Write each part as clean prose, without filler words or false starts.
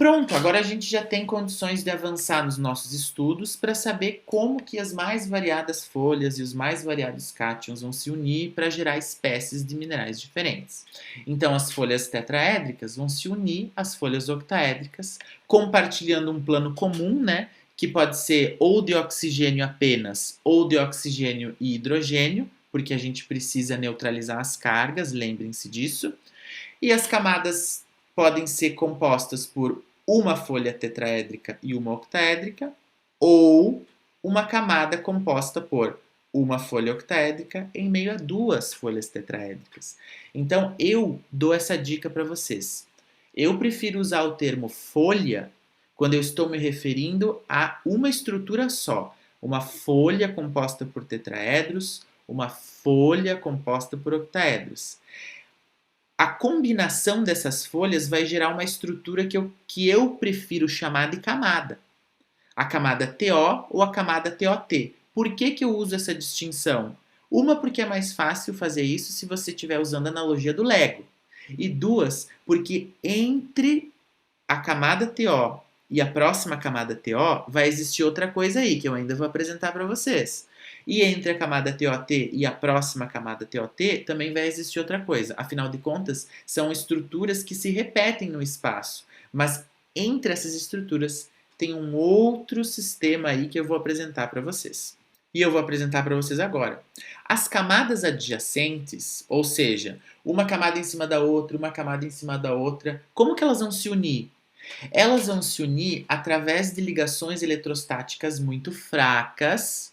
Pronto, agora a gente já tem condições de avançar nos nossos estudos para saber como que as mais variadas folhas e os mais variados cátions vão se unir para gerar espécies de minerais diferentes. Então, as folhas tetraédricas vão se unir às folhas octaédricas, compartilhando um plano comum, né? Que pode ser ou de oxigênio apenas, ou de oxigênio e hidrogênio, porque a gente precisa neutralizar as cargas, lembrem-se disso. E as camadas podem ser compostas por uma folha tetraédrica e uma octaédrica, ou uma camada composta por uma folha octaédrica em meio a duas folhas tetraédricas. Então, eu dou essa dica para vocês. Eu prefiro usar o termo folha quando eu estou me referindo a uma estrutura só. Uma folha composta por tetraedros, uma folha composta por octaedros. A combinação dessas folhas vai gerar uma estrutura que eu prefiro chamar de camada. A camada TO ou a camada TOT. Por que eu uso essa distinção? Uma, porque é mais fácil fazer isso se você estiver usando a analogia do Lego. E duas, porque entre a camada TO e a próxima camada TO vai existir outra coisa aí que eu ainda vou apresentar para vocês. E entre a camada TOT e a próxima camada TOT também vai existir outra coisa. Afinal de contas, são estruturas que se repetem no espaço. Mas entre essas estruturas tem um outro sistema aí que eu vou apresentar para vocês. E eu vou apresentar para vocês agora. As camadas adjacentes, ou seja, uma camada em cima da outra, uma camada em cima da outra, como que elas vão se unir? Elas vão se unir através de ligações eletrostáticas muito fracas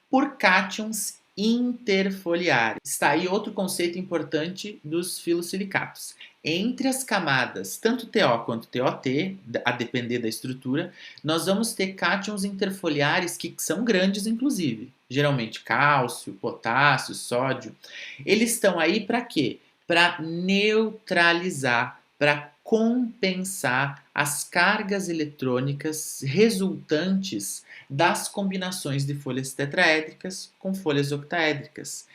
por cátions interfoliares. Está aí outro conceito importante dos filosilicatos. Entre as camadas, tanto TO quanto TOT, a depender da estrutura, nós vamos ter cátions interfoliares que são grandes, inclusive. Geralmente cálcio, potássio, sódio. Eles estão aí para quê? Para neutralizar, para compensar as cargas eletrônicas resultantes das combinações de folhas tetraédricas com folhas octaédricas.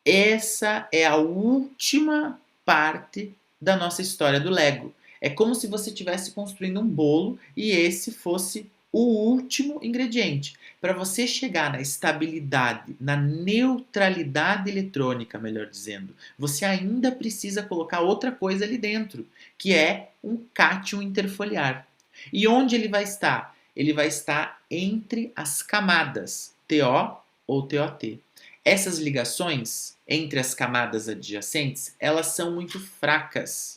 Essa é a última parte da nossa história do Lego. É como se você estivesse construindo um bolo e esse fosse o último ingrediente. Para você chegar na estabilidade, na neutralidade eletrônica, melhor dizendo, você ainda precisa colocar outra coisa ali dentro, que é um cátion interfoliar. E onde ele vai estar? Ele vai estar entre as camadas TO ou TOT. Essas ligações entre as camadas adjacentes, elas são muito fracas.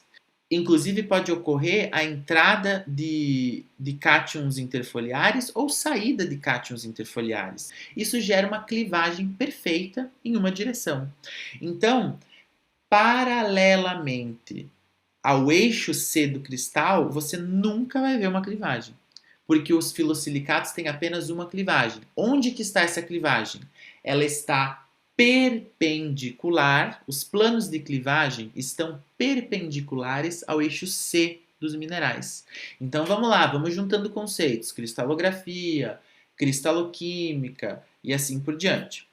Inclusive pode ocorrer a entrada de cátions interfoliares ou saída de cátions interfoliares. Isso gera uma clivagem perfeita em uma direção. Então, paralelamente ao eixo C do cristal, você nunca vai ver uma clivagem, porque os filosilicatos têm apenas uma clivagem. Onde que está essa clivagem? Ela está perpendicular, os planos de clivagem estão perpendiculares ao eixo C dos minerais. Então vamos lá, vamos juntando conceitos, cristalografia, cristaloquímica e assim por diante.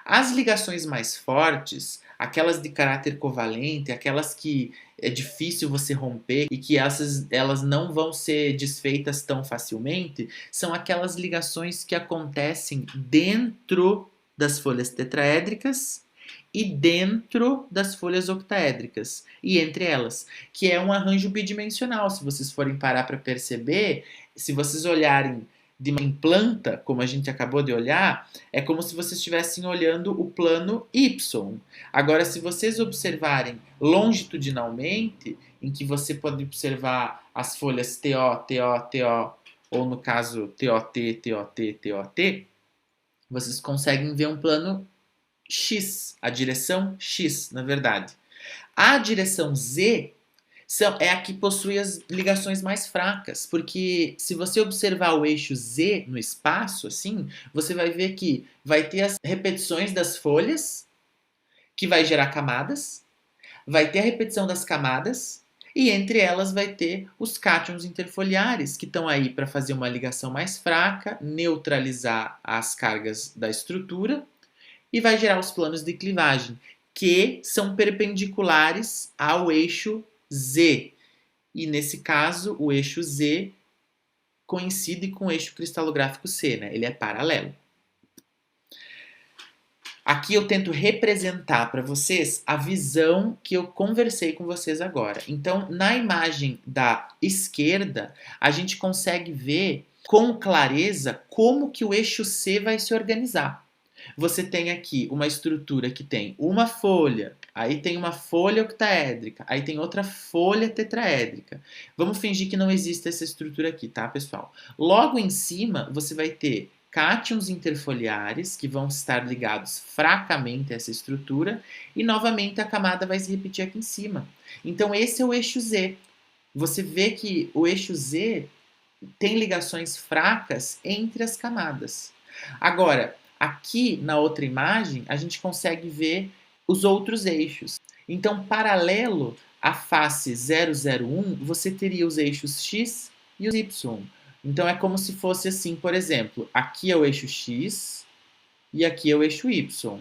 As ligações mais fortes, aquelas de caráter covalente, aquelas que é difícil você romper e que elas não vão ser desfeitas tão facilmente, são aquelas ligações que acontecem dentro das folhas tetraédricas e dentro das folhas octaédricas, e entre elas, que é um arranjo bidimensional. Se vocês forem parar para perceber, se vocês olharem em planta, como a gente acabou de olhar, é como se vocês estivessem olhando o plano Y. Agora, se vocês observarem longitudinalmente, em que você pode observar as folhas TO, TO, TO, ou no caso TOT, TOT, TOT, vocês conseguem ver um plano X, a direção X, na verdade. A direção Z é a que possui as ligações mais fracas, porque se você observar o eixo Z no espaço, assim, você vai ver que vai ter as repetições das folhas, que vai gerar camadas, vai ter a repetição das camadas, e entre elas vai ter os cátions interfoliares, que estão aí para fazer uma ligação mais fraca, neutralizar as cargas da estrutura, e vai gerar os planos de clivagem, que são perpendiculares ao eixo Z. E nesse caso, o eixo Z coincide com o eixo cristalográfico C, né? Ele é paralelo. Aqui eu tento representar para vocês a visão que eu conversei com vocês agora. Então, na imagem da esquerda, a gente consegue ver com clareza como que o eixo C vai se organizar. Você tem aqui uma estrutura que tem uma folha, aí tem uma folha octaédrica, aí tem outra folha tetraédrica. Vamos fingir que não existe essa estrutura aqui, tá, pessoal? Logo em cima, você vai ter cátions interfoliares, que vão estar ligados fracamente a essa estrutura, e novamente a camada vai se repetir aqui em cima. Então esse é o eixo Z. Você vê que o eixo Z tem ligações fracas entre as camadas. Agora, aqui na outra imagem, a gente consegue ver os outros eixos. Então, paralelo à face 001, você teria os eixos X e os Y. Então, é como se fosse assim, por exemplo, aqui é o eixo X e aqui é o eixo Y.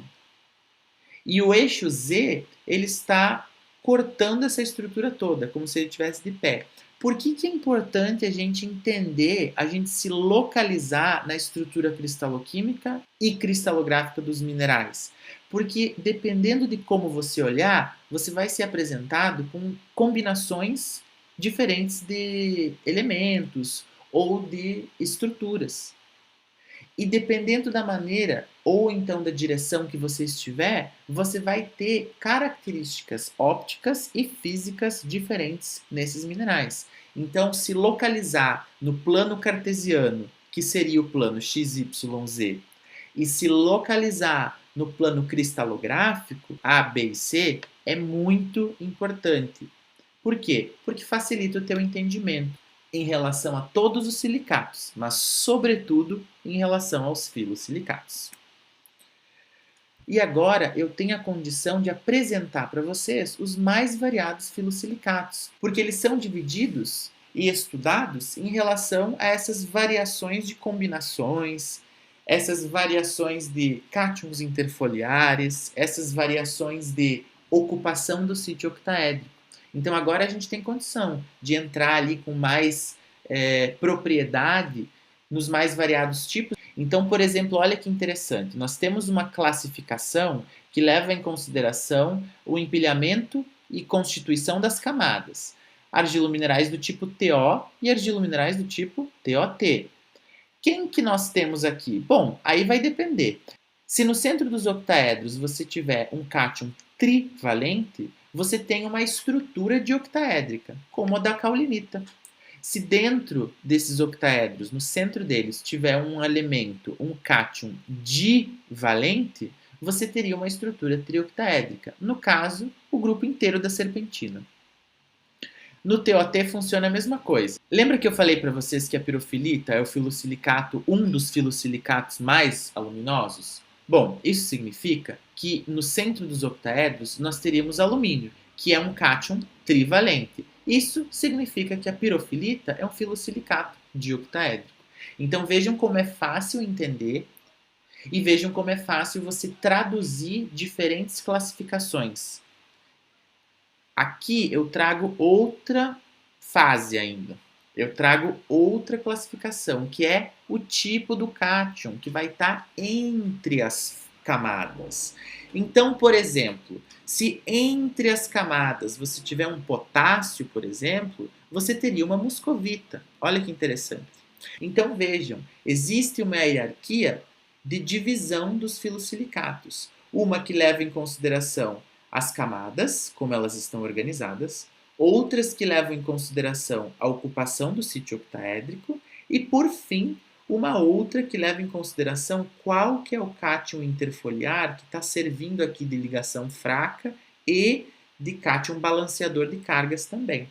E o eixo Z, ele está cortando essa estrutura toda, como se ele estivesse de pé. Por que é importante a gente entender, a gente se localizar na estrutura cristaloquímica e cristalográfica dos minerais? Porque dependendo de como você olhar, você vai ser apresentado com combinações diferentes de elementos ou de estruturas. E dependendo da maneira ou então da direção que você estiver, você vai ter características ópticas e físicas diferentes nesses minerais. Então, se localizar no plano cartesiano, que seria o plano XYZ, e se localizar no plano cristalográfico, A, B e C, é muito importante. Por quê? Porque facilita o teu entendimento em relação a todos os silicatos, mas sobretudo em relação aos filosilicatos. E agora eu tenho a condição de apresentar para vocês os mais variados filosilicatos, porque eles são divididos e estudados em relação a essas variações de combinações, essas variações de cátions interfoliares, essas variações de ocupação do sítio octaédrico. Então agora a gente tem condição de entrar ali com mais propriedade nos mais variados tipos. Então, por exemplo, olha que interessante, nós temos uma classificação que leva em consideração o empilhamento e constituição das camadas. Argilominerais do tipo TO e argilominerais do tipo TOT. Quem que nós temos aqui? Bom, aí vai depender. Se no centro dos octaedros você tiver um cátion trivalente, você tem uma estrutura de octaédrica, como a da caulinita. Se dentro desses octaedros, no centro deles, tiver um elemento, um cátion divalente, você teria uma estrutura trioctaédrica. No caso, o grupo inteiro da serpentina. No TOT funciona a mesma coisa. Lembra que eu falei para vocês que a pirofilita é o filosilicato, um dos filosilicatos mais aluminosos? Bom, isso significa que no centro dos octaedros nós teríamos alumínio, que é um cátion trivalente. Isso significa que a pirofilita é um filosilicato dioctaédrico. Então vejam como é fácil entender e vejam como é fácil você traduzir diferentes classificações. Aqui eu trago outra fase ainda. Eu trago outra classificação, que é o tipo do cátion, que vai estar entre as camadas. Então, por exemplo, se entre as camadas você tiver um potássio, por exemplo, você teria uma muscovita. Olha que interessante. Então, vejam, existe uma hierarquia de divisão dos filosilicatos. Uma que leva em consideração as camadas, como elas estão organizadas, outras que levam em consideração a ocupação do sítio octaédrico e, por fim, uma outra que leva em consideração qual que é o cátion interfoliar que está servindo aqui de ligação fraca e de cátion balanceador de cargas também.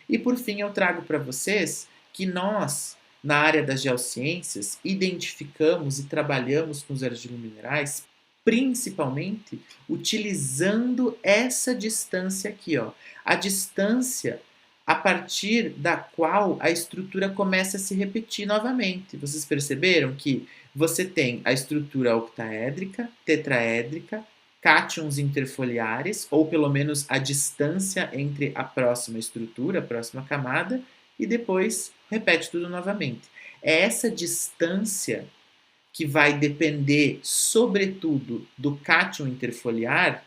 E, por fim, eu trago para vocês que nós, na área das geociências, identificamos e trabalhamos com os argilominerais principalmente utilizando essa distância aqui, ó, a distância a partir da qual a estrutura começa a se repetir novamente. Vocês perceberam que você tem a estrutura octaédrica, tetraédrica, cátions interfoliares, ou pelo menos a distância entre a próxima estrutura, a próxima camada, e depois repete tudo novamente. É essa distância que vai depender, sobretudo, do cátion interfoliar,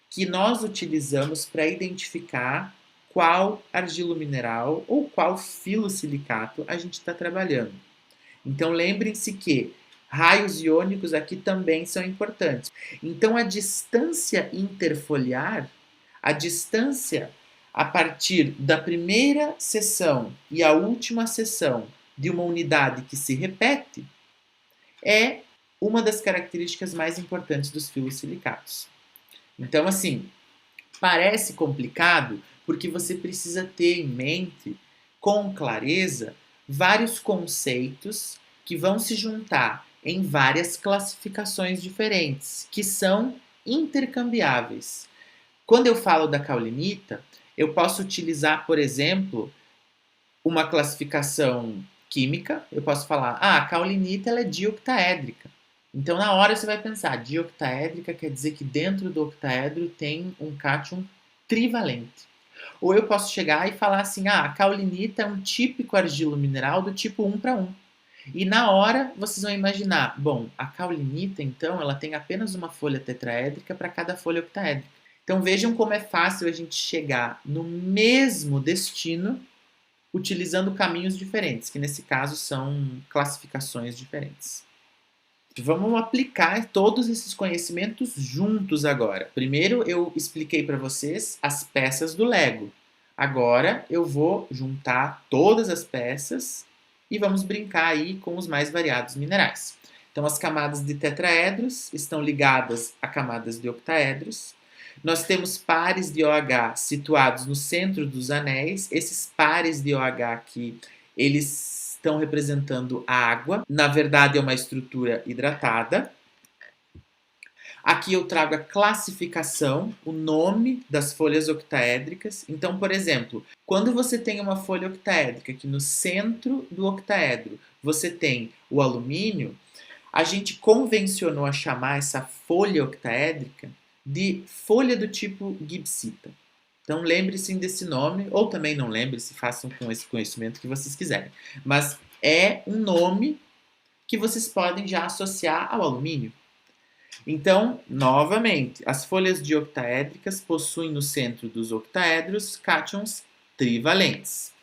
que nós utilizamos para identificar qual argilomineral ou qual filosilicato a gente está trabalhando. Então, lembrem-se que raios iônicos aqui também são importantes. Então, a distância interfoliar, a distância a partir da primeira seção e a última seção de uma unidade que se repete, é uma das características mais importantes dos filosilicatos. Então, assim, parece complicado porque você precisa ter em mente, com clareza, vários conceitos que vão se juntar em várias classificações diferentes, que são intercambiáveis. Quando eu falo da caulinita, eu posso utilizar, por exemplo, uma classificação química. Eu posso falar, a caulinita ela é dioctaédrica. Então, na hora você vai pensar, dioctaédrica quer dizer que dentro do octaedro tem um cátion trivalente. Ou eu posso chegar e falar assim, a caulinita é um típico argilomineral do tipo 1:1. E na hora vocês vão imaginar, bom, a caulinita então ela tem apenas uma folha tetraédrica para cada folha octaédrica. Então vejam como é fácil a gente chegar no mesmo destino utilizando caminhos diferentes, que nesse caso são classificações diferentes. Vamos aplicar todos esses conhecimentos juntos agora. Primeiro eu expliquei para vocês as peças do Lego. Agora eu vou juntar todas as peças e vamos brincar aí com os mais variados minerais. Então as camadas de tetraedros estão ligadas a camadas de octaedros. Nós temos pares de OH situados no centro dos anéis. Esses pares de OH aqui, eles estão representando a água. Na verdade, é uma estrutura hidratada. Aqui eu trago a classificação, o nome das folhas octaédricas. Então, por exemplo, quando você tem uma folha octaédrica, que no centro do octaedro você tem o alumínio, a gente convencionou a chamar essa folha octaédrica de folha do tipo gibbsita. Então lembre-se desse nome, ou também não lembre-se, façam com esse conhecimento que vocês quiserem. Mas é um nome que vocês podem já associar ao alumínio. Então, novamente, as folhas dioctaédricas possuem no centro dos octaedros cátions trivalentes.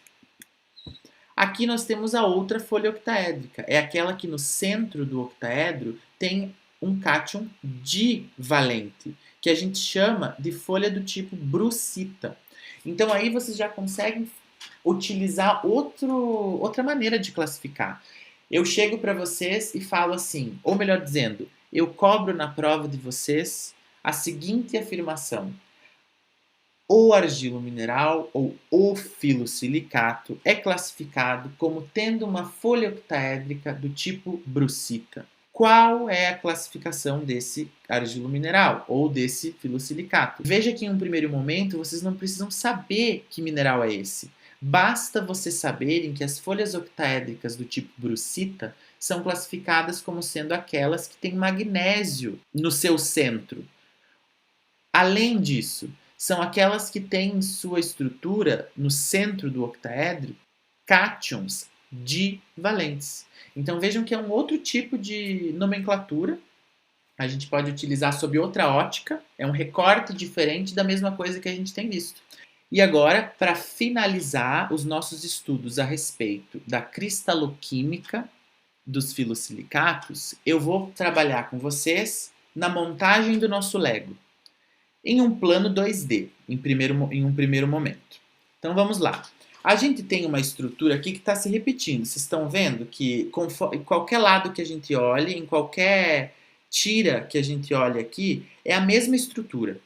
Aqui nós temos a outra folha octaédrica, é aquela que no centro do octaedro tem um cátion divalente, que a gente chama de folha do tipo brucita. Então aí vocês já conseguem utilizar outra maneira de classificar. Eu chego para vocês e falo assim, ou melhor dizendo, eu cobro na prova de vocês a seguinte afirmação. O argilomineral ou o filosilicato é classificado como tendo uma folha octaédrica do tipo brucita. Qual é a classificação desse argilomineral ou desse filosilicato? Veja que em um primeiro momento vocês não precisam saber que mineral é esse. Basta vocês saberem que as folhas octaédricas do tipo brucita são classificadas como sendo aquelas que têm magnésio no seu centro. Além disso, são aquelas que têm em sua estrutura, no centro do octaedro, cátions divalentes. Então vejam que é um outro tipo de nomenclatura. A gente pode utilizar sob outra ótica. É um recorte diferente da mesma coisa que a gente tem visto. E agora, para finalizar os nossos estudos a respeito da cristaloquímica dos filosilicatos, eu vou trabalhar com vocês na montagem do nosso Lego, em um plano 2D, em um primeiro momento. Então vamos lá. A gente tem uma estrutura aqui que está se repetindo. Vocês estão vendo que em qualquer lado que a gente olhe, em qualquer tira que a gente olhe aqui, é a mesma estrutura.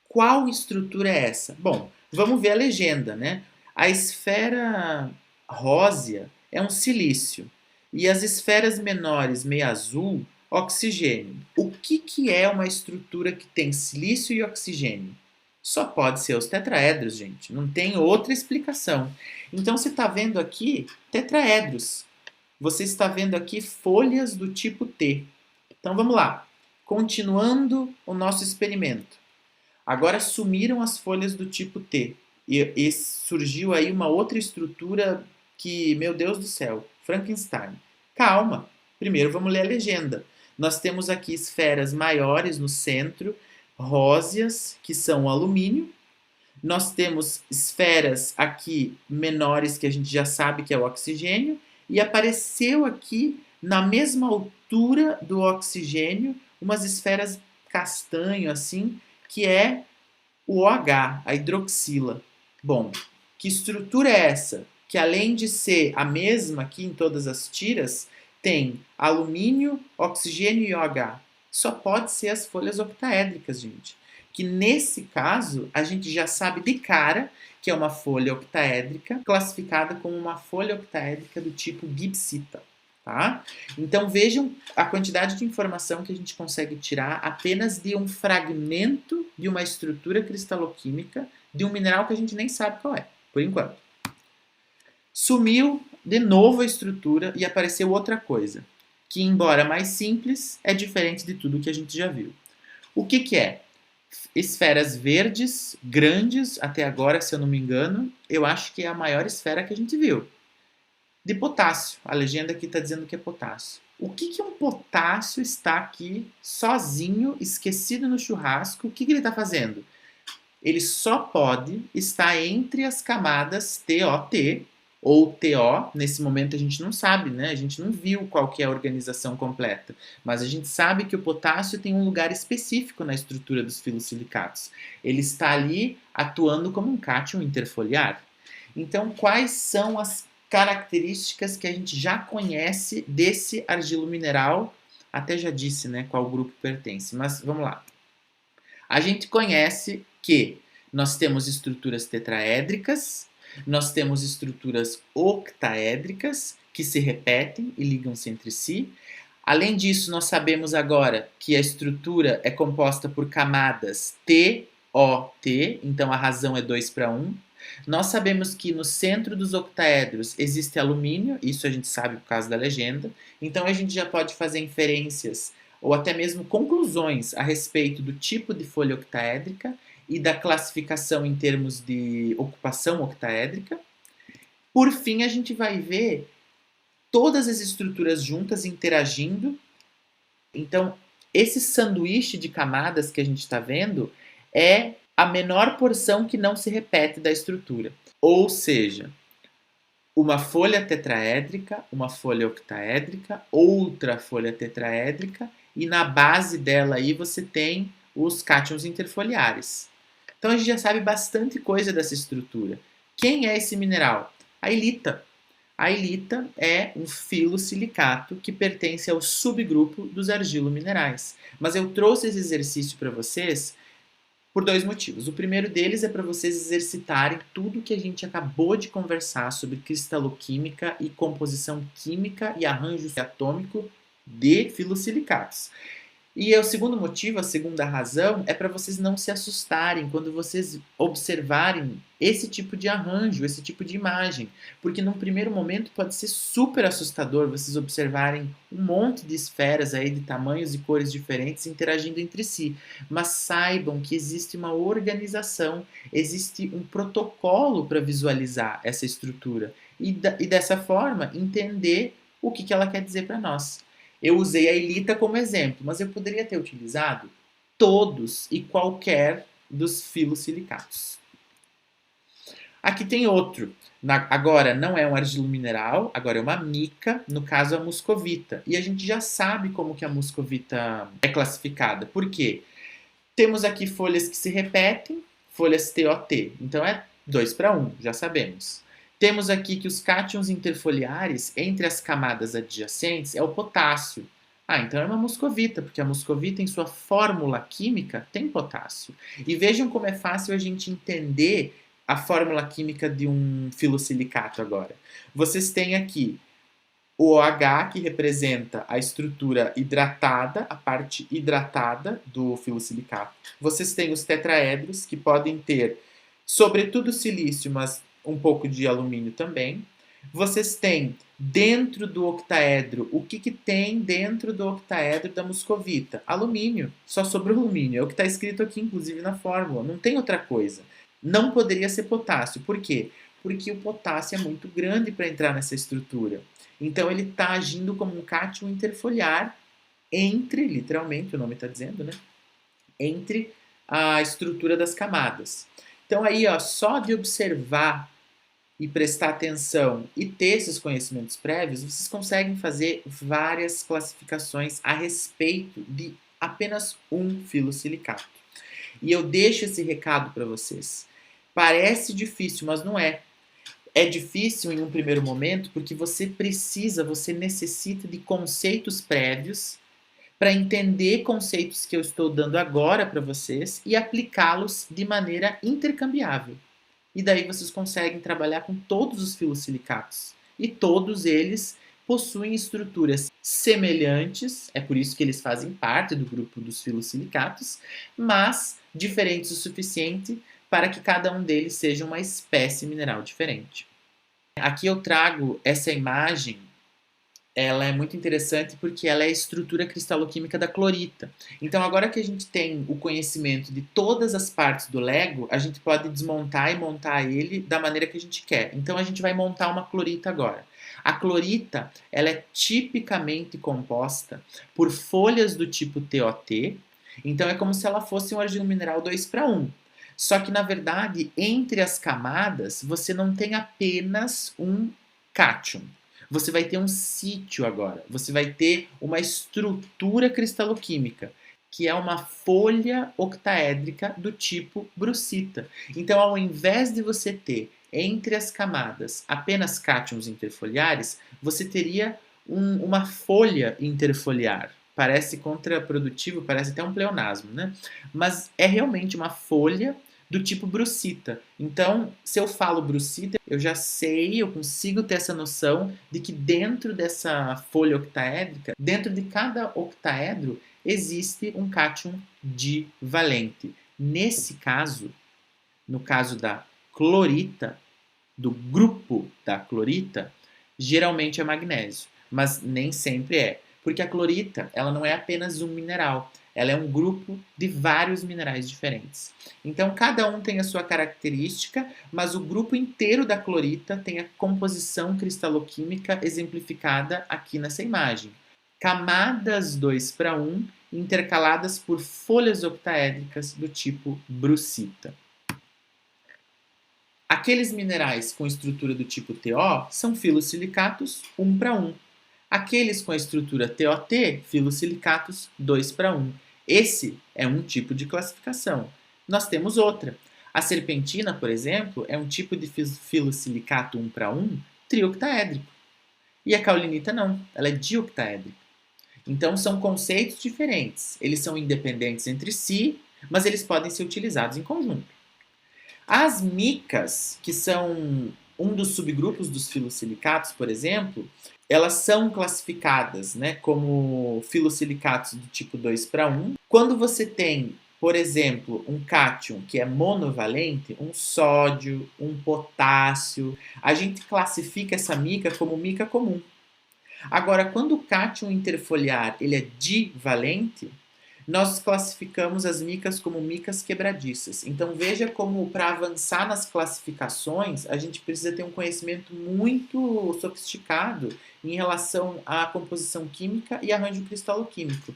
Qual estrutura é essa? Bom, vamos ver a legenda, né? A esfera rósea é um silício e as esferas menores, meio azul, oxigênio. O que é uma estrutura que tem silício e oxigênio? Só pode ser os tetraedros, gente. Não tem outra explicação. Então, você está vendo aqui tetraedros. Você está vendo aqui folhas do tipo T. Então, vamos lá. Continuando o nosso experimento. Agora sumiram as folhas do tipo T e surgiu aí uma outra estrutura que, meu Deus do céu, Frankenstein. Calma, primeiro vamos ler a legenda. Nós temos aqui esferas maiores no centro, róseas, que são o alumínio. Nós temos esferas aqui menores, que a gente já sabe que é o oxigênio. E apareceu aqui, na mesma altura do oxigênio, umas esferas castanho, assim, que é o OH, a hidroxila. Bom, que estrutura é essa? Que além de ser a mesma aqui em todas as tiras, tem alumínio, oxigênio e OH. Só pode ser as folhas octaédricas, gente. Que nesse caso, a gente já sabe de cara que é uma folha octaédrica, classificada como uma folha octaédrica do tipo gibsita. Tá? Então vejam a quantidade de informação que a gente consegue tirar apenas de um fragmento de uma estrutura cristaloquímica de um mineral que a gente nem sabe qual é, por enquanto. Sumiu de novo a estrutura e apareceu outra coisa, que embora mais simples, é diferente de tudo que a gente já viu. O que é? Esferas verdes, grandes, até agora, se eu não me engano, eu acho que é a maior esfera que a gente viu. De potássio. A legenda aqui está dizendo que é potássio. O que um potássio está aqui sozinho, esquecido no churrasco? O que ele está fazendo? Ele só pode estar entre as camadas TOT ou TO. Nesse momento a gente não sabe, né? A gente não viu qual que é a organização completa. Mas a gente sabe que o potássio tem um lugar específico na estrutura dos filosilicatos. Ele está ali atuando como um cátion interfoliar. Então, quais são as características que a gente já conhece desse argilo mineral? Até já disse, né, qual grupo pertence, mas vamos lá. A gente conhece que nós temos estruturas tetraédricas, nós temos estruturas octaédricas que se repetem e ligam-se entre si. Além disso, nós sabemos agora que a estrutura é composta por camadas TOT, então a razão é 2:1. Nós sabemos que no centro dos octaedros existe alumínio, isso a gente sabe por causa da legenda, então a gente já pode fazer inferências ou até mesmo conclusões a respeito do tipo de folha octaédrica e da classificação em termos de ocupação octaédrica. Por fim, a gente vai ver todas as estruturas juntas interagindo. Então, esse sanduíche de camadas que a gente está vendo é a menor porção que não se repete da estrutura. Ou seja, uma folha tetraédrica, uma folha octaédrica, outra folha tetraédrica, e na base dela aí você tem os cátions interfoliares. Então a gente já sabe bastante coisa dessa estrutura. Quem é esse mineral? A ilita. A ilita é um filosilicato que pertence ao subgrupo dos argilominerais. Mas eu trouxe esse exercício para vocês por dois motivos. O primeiro deles é para vocês exercitarem tudo que a gente acabou de conversar sobre cristaloquímica e composição química e arranjo atômico de filosilicatos. E o segundo motivo, a segunda razão, é para vocês não se assustarem quando vocês observarem esse tipo de arranjo, esse tipo de imagem. Porque num primeiro momento pode ser super assustador vocês observarem um monte de esferas aí de tamanhos e cores diferentes interagindo entre si. Mas saibam que existe uma organização, existe um protocolo para visualizar essa estrutura. E dessa forma entender o que ela quer dizer para nós. Eu usei a ilita como exemplo, mas eu poderia ter utilizado todos e qualquer dos filosilicatos. Aqui tem outro. Agora não é um argilo mineral, agora é uma mica, no caso a muscovita. E a gente já sabe como que a muscovita é classificada. Por quê? Temos aqui folhas que se repetem, folhas TOT. Então é 2:1, já sabemos. Temos aqui que os cátions interfoliares entre as camadas adjacentes é o potássio. Então é uma muscovita, porque a muscovita em sua fórmula química tem potássio. E vejam como é fácil a gente entender a fórmula química de um filosilicato agora. Vocês têm aqui o OH, que representa a estrutura hidratada, a parte hidratada do filosilicato. Vocês têm os tetraedros, que podem ter, sobretudo silício, mas um pouco de alumínio também. Vocês têm dentro do octaedro, o que tem dentro do octaedro da muscovita? Alumínio, só sobrou alumínio, é o que está escrito aqui inclusive na fórmula, não tem outra coisa. Não poderia ser potássio, por quê? Porque o potássio é muito grande para entrar nessa estrutura. Então ele está agindo como um cátion interfoliar entre, literalmente o nome está dizendo, né? Entre a estrutura das camadas. Então aí, ó, só de observar e prestar atenção e ter esses conhecimentos prévios, vocês conseguem fazer várias classificações a respeito de apenas um filosilicato. E eu deixo esse recado para vocês. Parece difícil, mas não é. É difícil em um primeiro momento porque você necessita de conceitos prévios para entender conceitos que eu estou dando agora para vocês e aplicá-los de maneira intercambiável. E daí vocês conseguem trabalhar com todos os filosilicatos. E todos eles possuem estruturas semelhantes, é por isso que eles fazem parte do grupo dos filosilicatos, mas diferentes o suficiente para que cada um deles seja uma espécie mineral diferente. Aqui eu trago essa imagem, ela é muito interessante porque ela é a estrutura cristaloquímica da clorita. Então, agora que a gente tem o conhecimento de todas as partes do Lego, a gente pode desmontar e montar ele da maneira que a gente quer. Então, a gente vai montar uma clorita agora. A clorita, ela é tipicamente composta por folhas do tipo TOT. Então, é como se ela fosse um argilo mineral 2:1. Só que, na verdade, entre as camadas, você não tem apenas um cátion. Você vai ter um sítio agora. Você vai ter uma estrutura cristaloquímica, que é uma folha octaédrica do tipo brucita. Então, ao invés de você ter entre as camadas apenas cátions interfoliares, você teria uma folha interfoliar. Parece contraprodutivo, parece até um pleonasmo, né? Mas é realmente uma folha do tipo brucita. Então, se eu falo brucita, eu já sei, eu consigo ter essa noção de que dentro dessa folha octaédrica, dentro de cada octaedro, existe um cátion divalente. Nesse caso, no caso da clorita, do grupo da clorita, geralmente é magnésio, mas nem sempre é. Porque a clorita, ela não é apenas um mineral, ela é um grupo de vários minerais diferentes. Então, cada um tem a sua característica, mas o grupo inteiro da clorita tem a composição cristaloquímica exemplificada aqui nessa imagem. Camadas 2:1 intercaladas por folhas octaédricas do tipo brucita. Aqueles minerais com estrutura do tipo TO são filosilicatos 1:1. Aqueles com a estrutura TOT, filosilicatos 2:1. Esse é um tipo de classificação. Nós temos outra. A serpentina, por exemplo, é um tipo de filosilicato 1:1 trioctaédrico. E a caulinita não, ela é dioctaédrica. Então são conceitos diferentes. Eles são independentes entre si, mas eles podem ser utilizados em conjunto. As micas, que são um dos subgrupos dos filosilicatos, por exemplo, elas são classificadas, né, como filosilicatos do tipo 2:1. Quando você tem, por exemplo, um cátion que é monovalente, um sódio, um potássio, a gente classifica essa mica como mica comum. Agora, quando o cátion interfoliar ele é divalente, nós classificamos as micas como micas quebradiças. Então veja como para avançar nas classificações a gente precisa ter um conhecimento muito sofisticado em relação à composição química e arranjo cristaloquímico.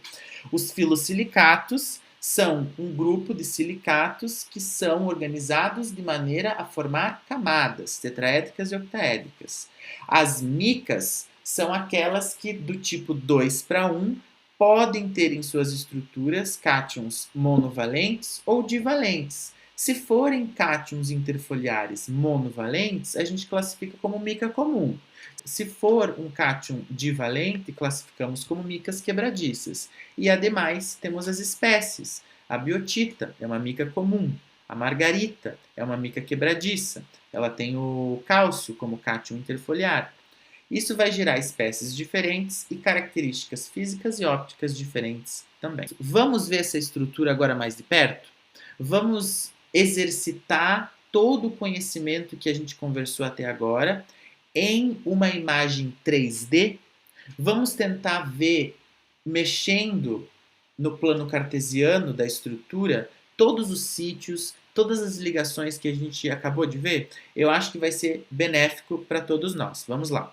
Os filosilicatos são um grupo de silicatos que são organizados de maneira a formar camadas tetraédricas e octaédricas. As micas são aquelas que do tipo 2:1 podem ter em suas estruturas cátions monovalentes ou divalentes. Se forem cátions interfoliares monovalentes, a gente classifica como mica comum. Se for um cátion divalente, classificamos como micas quebradiças. E ademais, temos as espécies. A biotita é uma mica comum. A margarita é uma mica quebradiça. Ela tem o cálcio como cátion interfoliar. Isso vai gerar espécies diferentes e características físicas e ópticas diferentes também. Vamos ver essa estrutura agora mais de perto? Vamos exercitar todo o conhecimento que a gente conversou até agora em uma imagem 3D, vamos tentar ver, mexendo no plano cartesiano da estrutura, todos os sítios, todas as ligações que a gente acabou de ver. Eu acho que vai ser benéfico para todos nós. Vamos lá.